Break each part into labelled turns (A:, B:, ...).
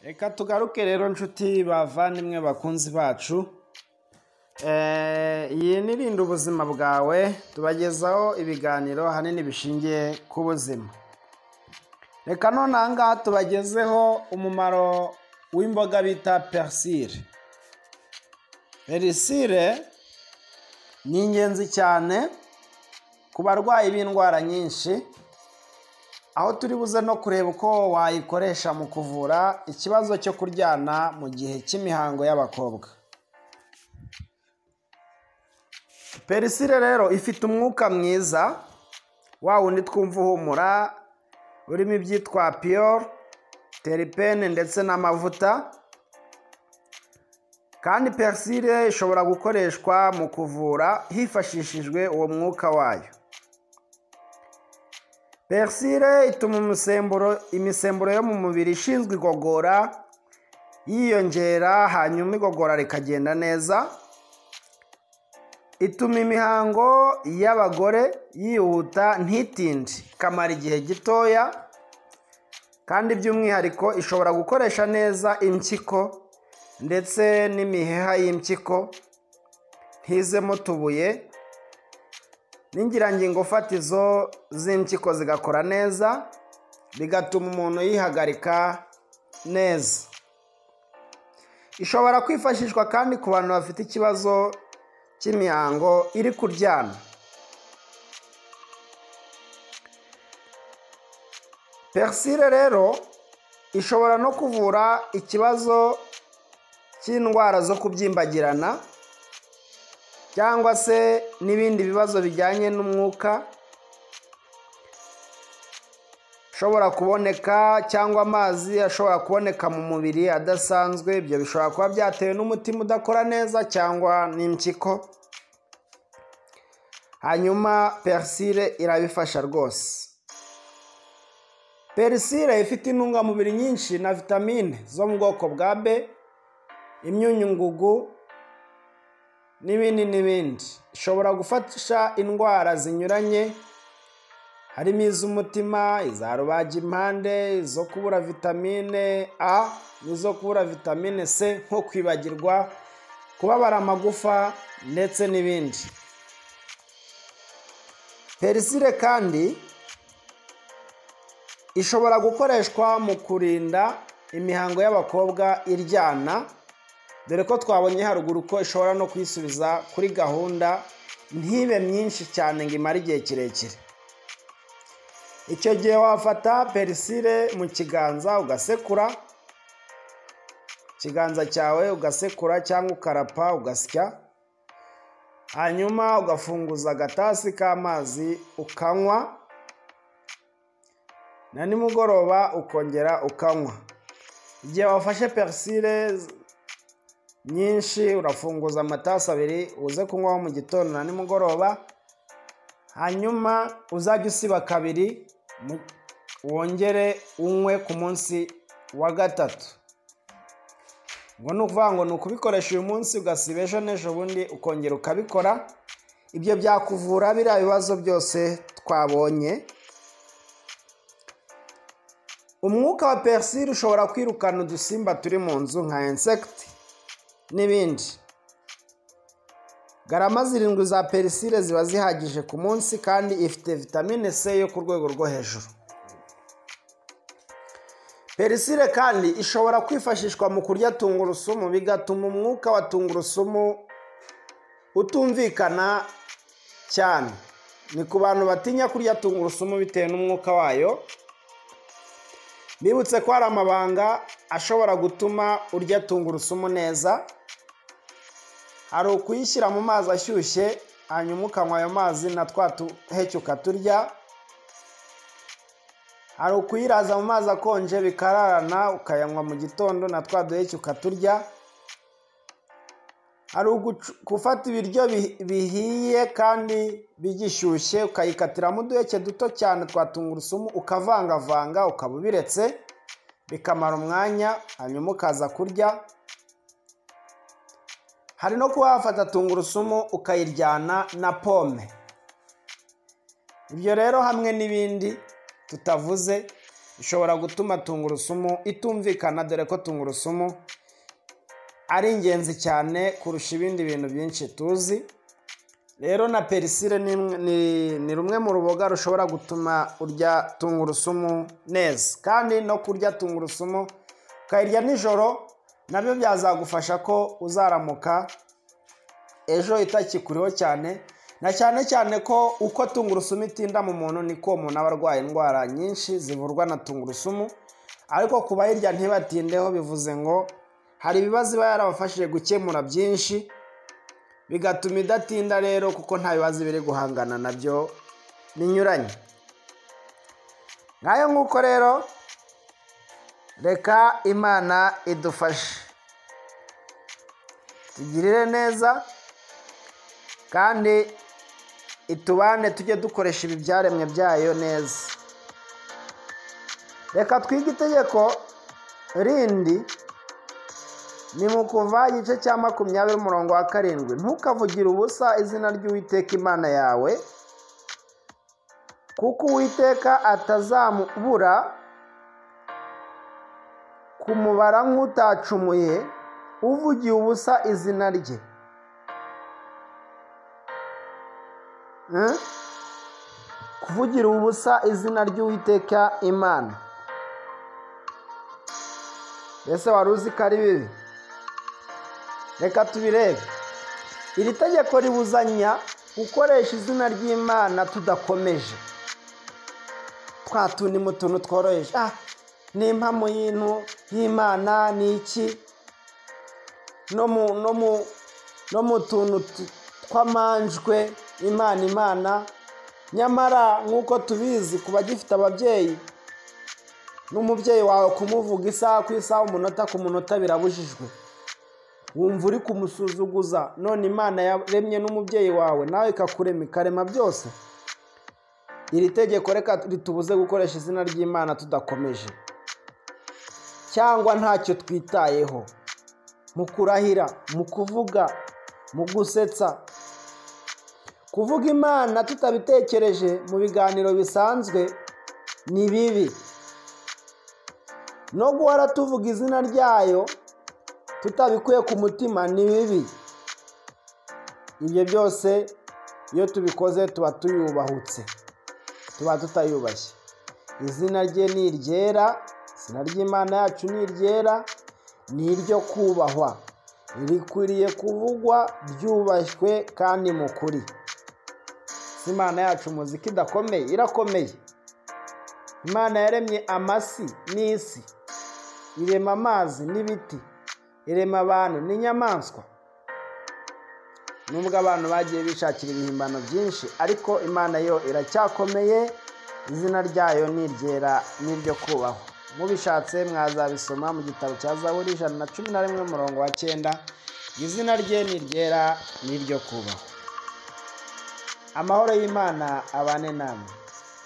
A: Reka tugaruke rero nshuti bavandimwe bakunzi bacu. Iyi ni Rinda ubuzima bwawe, tubagezaho ibiganiro hanini bishingiye ku buzima. Reka none aha ngaha tubagezeho umumaro w'imboga bita perisire. Perisire ni ingenzi cyane ku barwayi b'indwara nyinshi, aho turi buze no kureba uko wayikoresha mu kuvura ikibazo cyo kuryana mu gihe cy'imihango y'abakobwa. Perisire rero ifite umwuka mwiza, wa wundi twumva uhumura, urimo ibyitwa piyoro, teripene ndetse n'amavuta. Kandi perisire ishobora gukoreshwa mu kuvura hifashishijwe uwo mwuka wayo. Perisire ituma imisemburo yo mu mubiri ishinzwe igogora yiyongera, hanyuma igogora rikagenda neza. Ituma imihango y'abagore yihuta ntitinde, ikamara igihe gitoya. Kandi by'umwihariko ishobora gukoresha neza impyiko ndetse n'imiheha y'impyiko ntizemo utubuye, n'ingirangingo fatizo z'impyiko zigakora neza, bigatuma umuntu yihagarika neza. Ishobora kwifashishwa kandi ku bantu bafite ikibazo cy'imihango iri kuryana. Perisire rero ishobora no kuvura ikibazo cy'indwara zo kubyimbagirana cyangwa se n'ibindi bibazo bijyanye n'umwuka ushobora kuboneka, cyangwa amazi ashobora kuboneka mu mubiri adasanzwe. Ibyo bishobora kuba byatewe n'umutima udakora neza cyangwa n'impyiko. Hanyuma perisire irabifasha rwose. Perisire ifite intungamubiri nyinshi na vitamine zo mu bwoko bwa B, imyunyungugu n'ibindi n'ibindi. Ishobora gufasha indwara zinyuranye, harimo iz'umutima, iza rubagimpande, izo kubura vitamine A n'izo kubura vitamine C, nko kwibagirwa, kubabara amagufa ndetse n'ibindi. Perisire kandi ishobora gukoreshwa mu kurinda imihango y'abakobwa iryana, dore ko twabonye haruguru ko ishobora no kwisubiza kuri gahunda ntibe myinshi cyane ngo imare igihe kirekire. Icyo gihe wafata perisire mu kiganza ugasekura, ikiganza cyawe ugasekura cyangwa ukarapa ugasya, hanyuma ugafunguza agatasi k'amazi ukanywa, na nimugoroba ukongera ukanywa. Igihe wafashe perisire nyinshi urafunguza amatasi abiri uze kunywaho mu gitondo na nimugoroba, hanyuma uzajya usiba kabiri wongere unywe ku munsi wa gatatu. Ngo ni ukuvuga ngo ni ukubikoresha uyu munsi ugasiba ejo n'ejo bundi ukongera ukabikora. Ibyo byakuvura biriya bibazo byose twabonye. Umwuka wa perisire ushobora kwirukana udusimba turi mu nzu nka insect n'ibindi. Garama 7 za perisire ziba zihagije ku munsi, kandi ifite vitamine C yo ku rwego rwo hejuru. Perisire kandi ishobora kwifashishwa mu kurya tungurusumu, bigatuma umwuka wa tungurusumu utumvikana cyane. Ni ku bantu batinya kurya tungurusumu bitewe n'umwuka wayo. Bibutse ko hari amabanga ashobora gutuma urya tungurusumu neza. Hari ukuyishyira mu mazi ashyushye, hanyuma ukanywa ayo mazi na twa tuheke ukaturya. Hari ukuyiraza mu mazi akonje bikararana ukayanywa mu gitondo na twa duheke ukaturya. Hari gufata ibiryo bihiye kandi bigishyushye ukayikatiramo uduheke duto cyane twa tungurusumu ukavangavanga, ukaba ubiretse bikamara umwanya, hanyuma ukaza kurya. Hari no kuba wafata tungurusumu ukayiryana na pome. Ibyo rero hamwe n'ibindi tutavuze ishobora gutuma tungurusumu itumvikana, dore ko tungurusumu ari ingenzi cyane kurusha ibindi bintu byinshi tuzi. Rero na perisire ni rumwe mu ruboga rushobora gutuma urya tungurusumu neza, kandi no kurya tungurusumu ukayirya nijoro nabyo byazagufasha ko uzaramuka ejo itakikuriho cyane, na cyane cyane ko uko tungurusumu itinda mu muntu niko umuntu aba arwaye indwara nyinshi zivurwa na tungurusumu. Ariko ku bayirya ntibatindeho, bivuze ngo hari ibibazo iba yarabafashije gukemura byinshi, bigatuma idatinda rero, kuko nta bibazo biri guhangana nabyo binyuranye. Ngayo nguko rero, reka Imana idufashe tugirire neza kandi itubane tujye dukoresha ibi byaremwe byayo neza. Reka twige itegeko rindi, ni mu Kuva igice cya 20 umurongo wa 7. Ntukavugire ubusa izina ry'Uwiteka Imana yawe, kuko Uwiteka atazamubura kumubara nk'utacumuye uvugiye ubusa izina rye. Kuvugira ubusa izina ry'Uwiteka Imana, mbese wari uzi ko ari bibi? Reka tubirebe. Iri tegeko ribuzanya gukoresha izina ry'Imana tudakomeje twa tundi mu tuntu tworoheje. Ni impamo y'Imana ni iki? No mu tuntu twamanjwe Imana. Nyamara nk'uko tubizi, kuba gifite ababyeyi n'umubyeyi wawe kumuvuga isaha ku isaha, umunota ku munota birabujijwe. Wumva uri kumusuzuguza, none Imana yaremye n'umubyeyi wawe nawe ikakurema ikarema byose. Iri tegeko reka ritubuze gukoresha izina ry'Imana tudakomeje, cyangwa ntacyo twitayeho, mu kurahira, mu kuvuga, mu gusetsa. Kuvuga Imana tutabitekereje mu biganiro bisanzwe ni bibi. No guhora tuvuga izina ryayo tutabikuye ku mutima ni bibi. Ibyo byose iyo tubikoze tuba tuyubahutse, tuba tutayubashye. Izina rye ni iryera, izina ry'Imana yacu ni iryera, ni iryo kubahwa, rikwiriye kuvugwa ryubashywe kandi mu kuri. Imana yacu muzi ko idakomeye, irakomeye. Imana yaremye amasi n'isi, irema amazi n'ibiti, irema abantu n'inyamaswa. Nubwo abantu bagiye bishakira ibihimbano byinshi, ariko Imana yo iracyakomeye. Izina ryayo ni iryera n'iryo kubahwa. Mubishatse mwazabisoma mu gitabo cya Zaburi 111 umurongo wa 9. Izina rye ni iryera n'iryo kubahwa. Amahoro y'Imana abane namwe.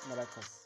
A: Murakoze.